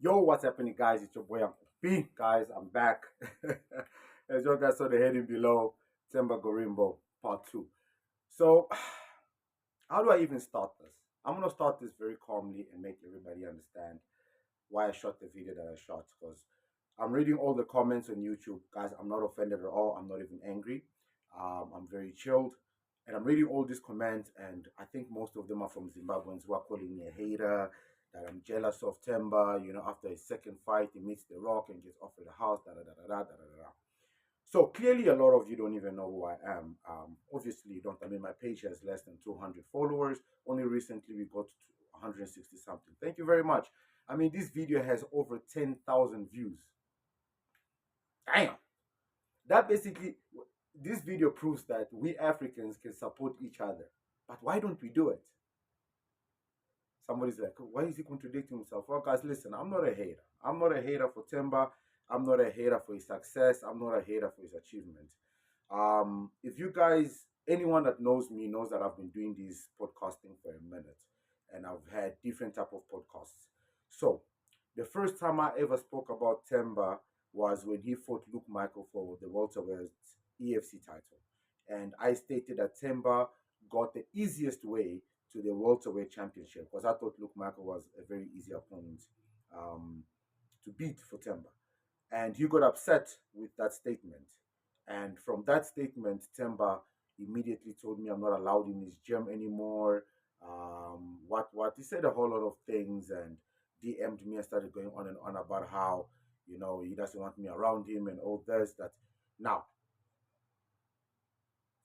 Yo, what's happening, guys? It's your boy Uncle B. Guys, I'm back. As you guys saw the heading below, Themba Gorimbo, part 2. So, how do I even start this? I'm going to start this very calmly and make everybody understand why I shot the video that I shot. Because I'm reading all the comments on YouTube. Guys, I'm not offended at all. I'm not even angry. I'm very chilled. And I'm reading all these comments, and I think most of them are from Zimbabweans who are calling me a hater, that I'm jealous of Themba. After his second fight, he meets The Rock and gets offered a house, da da da da da da da da. So clearly, a lot of you don't even know who I am. Obviously, you don't. I mean, my page has less than 200 followers. Only recently, we got to 160 something. Thank you very much. I mean, this video has over 10,000 views. Damn. That basically, this video proves that we Africans can support each other. But why don't we do it? Somebody's like, why is he contradicting himself? Well, guys, listen, I'm not a hater. I'm not a hater for Themba. I'm not a hater for his success. I'm not a hater for his achievement. If you guys, anyone that knows me knows that I've been doing this podcasting for a minute, and I've had different type of podcasts. So the first time I ever spoke about Themba was when he fought Luke Michael for the welterweight EFC title, and I stated that Themba got the easiest way to the welterweight championship because I thought Luke Michael was a very easy opponent um, to beat for Themba, and he got upset with that statement. And from that statement, Themba immediately told me I'm not allowed in his gym anymore. What he said a whole lot of things and DM'd me and started going on and on about how he doesn't want me around him and all this that. Now,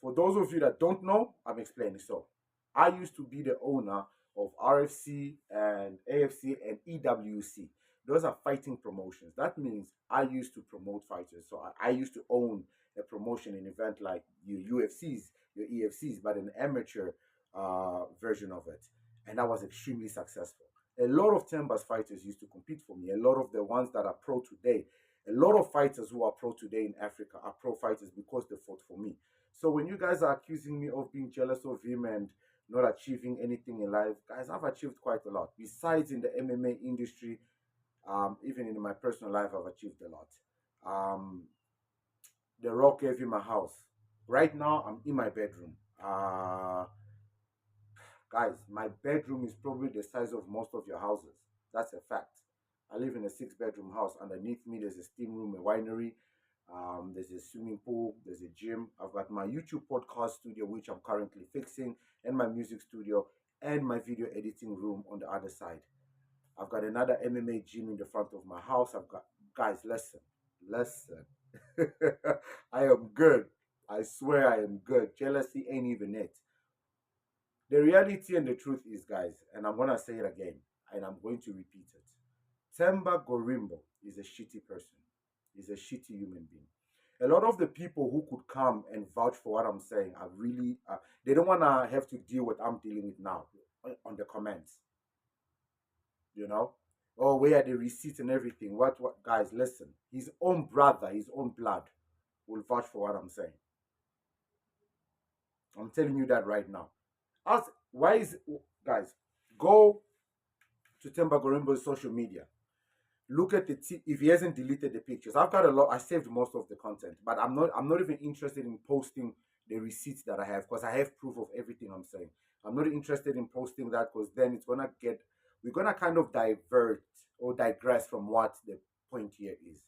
for those of you that don't know, I'm explaining. So, I used to be the owner of RFC and AFC and EWC. Those are fighting promotions. That means I used to promote fighters. So I used to own a promotion, an event like your UFCs, your EFCs, but an amateur version of it. And I was extremely successful. A lot of Themba's fighters used to compete for me. A lot of the ones that are pro today, a lot of fighters who are pro today in Africa are pro fighters because they fought for me. So when you guys are accusing me of being jealous of him and not achieving anything in life, guys, I've achieved quite a lot. Besides in the MMA industry, even in my personal life, I've achieved a lot. Um, the Rock gave him a house. Right now, I'm in my bedroom. Guys, my bedroom is probably the size of most of your houses. That's a fact. I live in a six-bedroom house. Underneath me, there's a steam room, a winery. There's a swimming pool. There's a gym. I've got my YouTube podcast studio, which I'm currently fixing, and my music studio, and my video editing room on the other side. I've got another MMA gym in the front of my house. I've got guys. Listen. I am good. I swear I am good. Jealousy ain't even it. The reality and the truth is, guys, and I'm gonna say it again, and I'm going to repeat it. Themba Gorimbo is a shitty person. He's a shitty human being. A lot of the people who could come and vouch for what I'm saying are really, they don't want to have to deal with what I'm dealing with now on the comments, you know? Oh, where are the receipts and everything? What, guys, listen. His own brother, his own blood will vouch for what I'm saying. I'm telling you that right now. Ask, why is, guys, go to Themba Gorimbo's social media. Look at if he hasn't deleted the pictures. I've got a lot. I saved most of the content, but I'm not even interested in posting the receipts that I have because I have proof of everything I'm saying. I'm not interested in posting that because then we're gonna kind of divert or digress from what the point here is.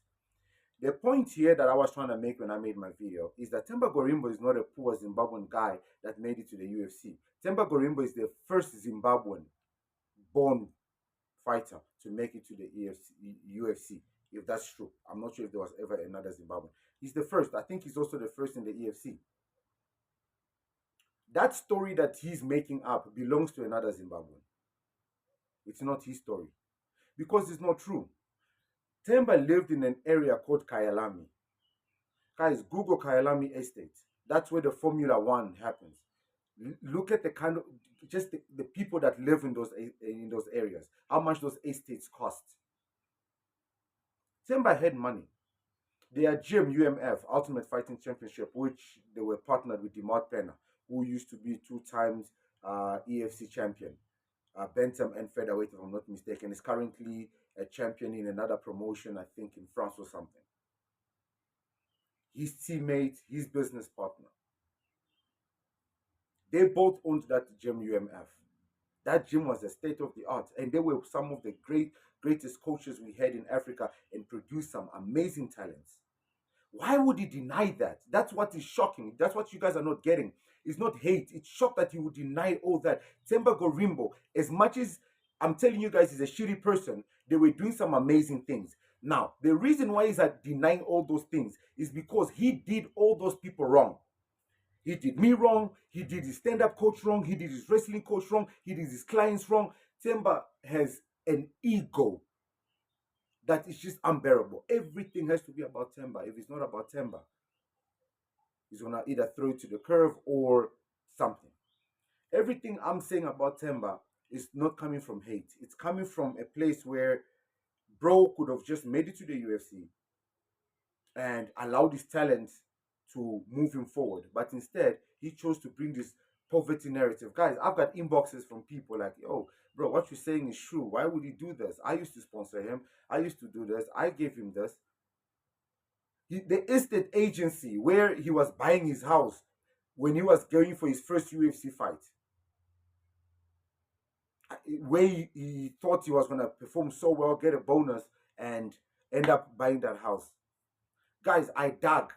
The point here that I was trying to make when I made my video is that Themba Gorimbo is not a poor Zimbabwean guy that made it to the UFC. Themba Gorimbo is the first Zimbabwean born fighter to make it to the UFC, if that's true. I'm not sure if there was ever another Zimbabwean. He's the first. I think he's also the first in the EFC. That story that he's making up belongs to another Zimbabwean. It's not his story because it's not true. Themba lived in an area called Kyalami. Guys, Google Kyalami Estate. That's where the Formula One happens. Look at the kind of just the people that live in those areas. How much those estates cost. Themba had money. Their gym, UMF, Ultimate Fighting Championship, which they were partnered with Dimart Pena, who used to be 2 times EFC champion, Bantam and featherweight, if I'm not mistaken, is currently a champion in another promotion, I think in France or something. His teammate, his business partner, they both owned that gym UMF. That gym was a state of the art, and they were some of the greatest coaches we had in Africa and produced some amazing talents. Why would he deny that? That's what is shocking. That's what you guys are not getting. It's not hate. It's shock that he would deny all that. Themba Gorimbo, as much as I'm telling you guys he's a shitty person, they were doing some amazing things. Now, the reason why he's denying all those things is because he did all those people wrong. He did me wrong. He did his stand-up coach wrong. He did his wrestling coach wrong. He did his clients wrong. Themba has an ego that is just unbearable. Everything has to be about Themba. If it's not about Themba, he's gonna either throw it to the curve or something. Everything I'm saying about Themba is not coming from hate. It's coming from a place where bro could have just made it to the UFC and allowed his talent to move him forward. But instead, he chose to bring this poverty narrative. Guys, I've got inboxes from people like, yo, bro, what you're saying is true. Why would he do this? I used to sponsor him. I used to do this. I gave him this. The estate agency where he was buying his house when he was going for his first UFC fight, where he thought he was going to perform so well, get a bonus, and end up buying that house. Guys, I dug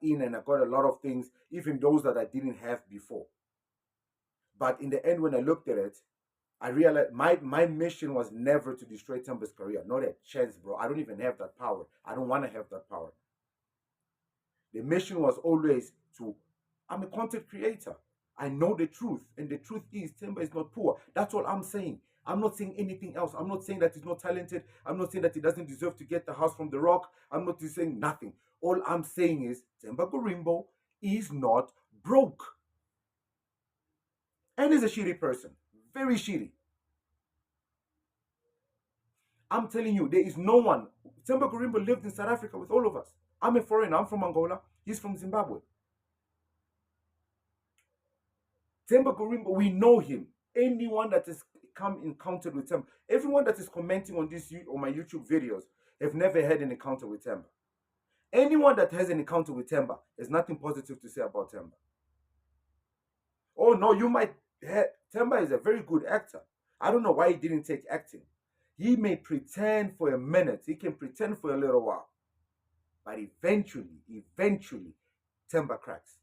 in and I got a lot of things, even those that I didn't have before. But in the end, when I looked at it, I realized my mission was never to destroy Themba's career. Not a chance, bro. I don't even have that power. I don't want to have that power. The mission was always to, I'm a content creator. I know the truth. And the truth is, Themba is not poor. That's all I'm saying. I'm not saying anything else. I'm not saying that he's not talented. I'm not saying that he doesn't deserve to get the house from The Rock. I'm not saying nothing. All I'm saying is, Themba Gorimbo is not broke. And he's a shitty person. Very shitty. I'm telling you, there is no one. Themba Gorimbo lived in South Africa with all of us. I'm a foreigner. I'm from Angola. He's from Zimbabwe. Themba Gorimbo, we know him. Anyone that has come encountered with him, everyone that is commenting on my YouTube videos have never had an encounter with Themba. Anyone that has an encounter with Themba has nothing positive to say about Themba. Oh no, you might have, Themba is a very good actor. I don't know why he didn't take acting. He may pretend for a minute, he can pretend for a little while, but eventually, Themba cracks.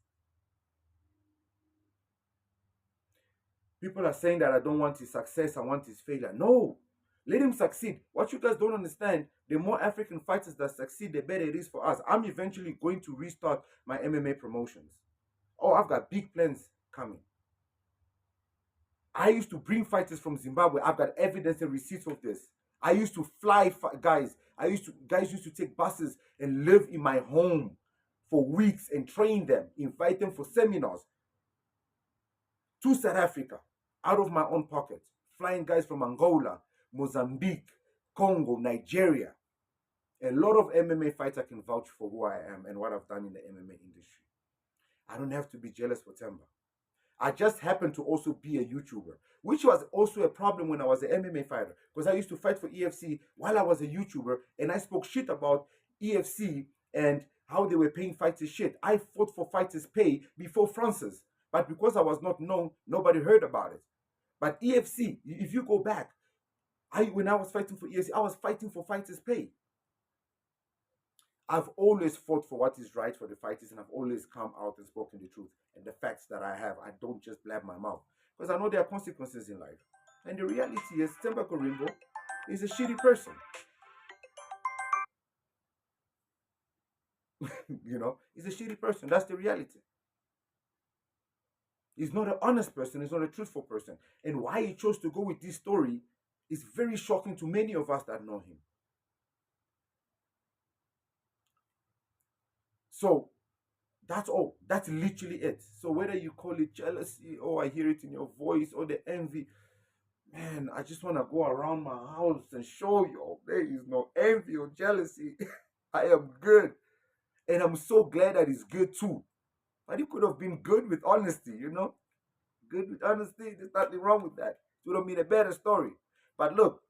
People are saying that I don't want his success, I want his failure. No, let him succeed. What you guys don't understand, the more African fighters that succeed, the better it is for us. I'm eventually going to restart my MMA promotions. Oh, I've got big plans coming. I used to bring fighters from Zimbabwe. I've got evidence and receipts of this. I used to fly guys. Guys used to take buses and live in my home for weeks and train them, invite them for seminars to South Africa out of my own pocket, flying guys from Angola, Mozambique, Congo, Nigeria. A lot of MMA fighters can vouch for who I am and what I've done in the MMA industry. I don't have to be jealous for Themba. I just happened to also be a YouTuber, which was also a problem when I was an MMA fighter, because I used to fight for EFC while I was a YouTuber, and I spoke shit about EFC and how they were paying fighters shit. I fought for fighters' pay before Francis, but because I was not known, nobody heard about it. But EFC, if you go back, when I was fighting for EFC, I was fighting for fighters' pay. I've always fought for what is right for the fighters, and I've always come out and spoken the truth and the facts that I have. I don't just blab my mouth, because I know there are consequences in life. And the reality is, Themba Gorimbo is a shitty person. You know, he's a shitty person. That's the reality. He's not an honest person. He's not a truthful person. And why he chose to go with this story is very shocking to many of us that know him. So that's all. That's literally it. So whether you call it jealousy, or I hear it in your voice, or the envy, man, I just want to go around my house and show you there is no envy or jealousy. I am good. And I'm so glad that he's good too. But he could have been good with honesty, you know? Good with honesty. There's nothing wrong with that. It would have been a better story. But look,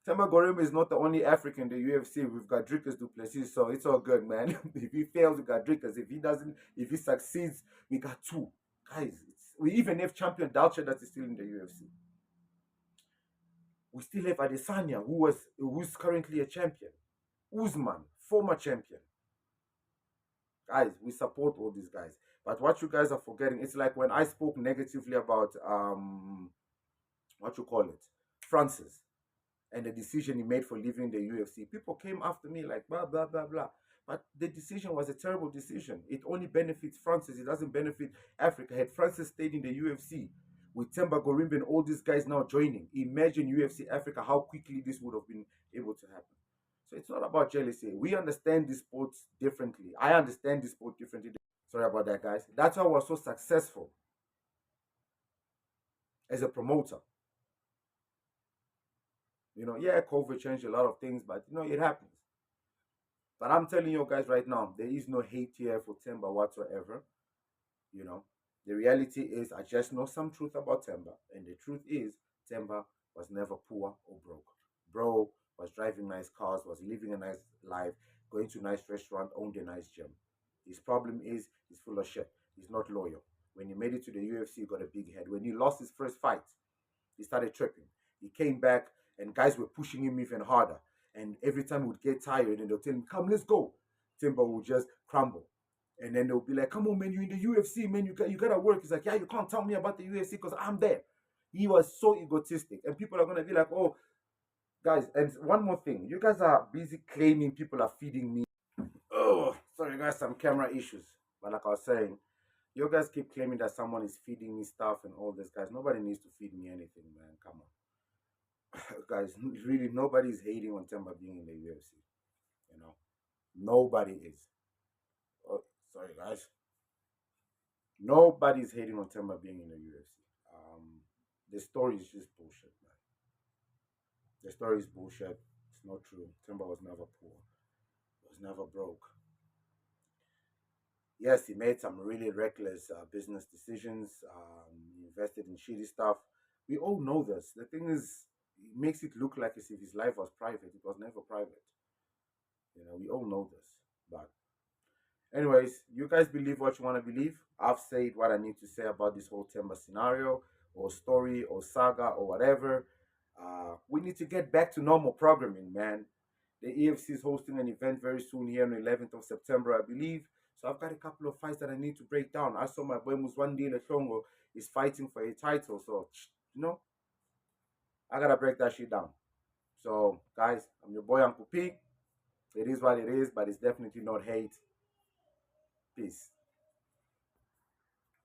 Themba Gorimbo is not the only African in the UFC. We've got Dricus Duplessis, so it's all good, man. If he fails, we got Dricus. If he doesn't, if he succeeds, we got two. Guys, we even have champion Dalcher that is still in the UFC. We still have Adesanya, who's currently a champion. Usman, former champion. Guys, we support all these guys. But what you guys are forgetting, it's like when I spoke negatively about what you call it, Francis, and the decision he made for leaving the UFC. People came after me like blah blah blah blah. But the decision was a terrible decision. It only benefits Francis. It doesn't benefit Africa. Had Francis stayed in the UFC with Themba Gorimbo and all these guys now joining, imagine UFC Africa how quickly this would have been able to happen. So it's not about jealousy. We understand this sport differently. I understand this sport differently. Sorry about that, guys. That's why I was so successful as a promoter. Yeah, COVID changed a lot of things, but it happens. But I'm telling you guys right now, there is no hate here for Themba whatsoever. You know, the reality is I just know some truth about Themba, and the truth is Themba was never poor or broke. Bro was driving nice cars, was living a nice life, going to a nice restaurant, owned a nice gym. His problem is he's full of shit. He's not loyal. When he made it to the UFC, he got a big head. When he lost his first fight, he started tripping. He came back, and guys were pushing him even harder. And every time he would get tired, and they'll tell him, "Come, let's go." Themba would just crumble. And then they'll be like, "Come on, man, you're in the UFC, man. You gotta work." He's like, "Yeah, you can't tell me about the UFC because I'm there." He was so egotistic, and people are gonna be like, "Oh, guys." And one more thing, you guys are busy claiming people are feeding me. Oh, sorry, guys, some camera issues. But like I was saying, you guys keep claiming that someone is feeding me stuff and all this, guys. Nobody needs to feed me anything, man. Come on, guys. Really, nobody's hating on Themba being in the UFC. You know, nobody is. Oh, sorry, guys. Nobody's hating on Themba being in the UFC. The story is just bullshit, man. The story is bullshit. It's not true. Themba was never poor. Was never broke. Yes, he made some really reckless business decisions. He invested in shitty stuff. We all know this. The thing is, he makes it look like as if his life was private. It was never private. We all know this. But anyways, you guys believe what you want to believe. I've said what I need to say about this whole Themba scenario or story or saga or whatever. We need to get back to normal programming, man. The EFC is hosting an event very soon here on the 11th of September, I believe. So I've got a couple of fights that I need to break down. I saw my boy Muswandi Lechongo is fighting for a title. So, I got to break that shit down. So, guys, I'm your boy Uncle P. It is what it is, but it's definitely not hate. Peace.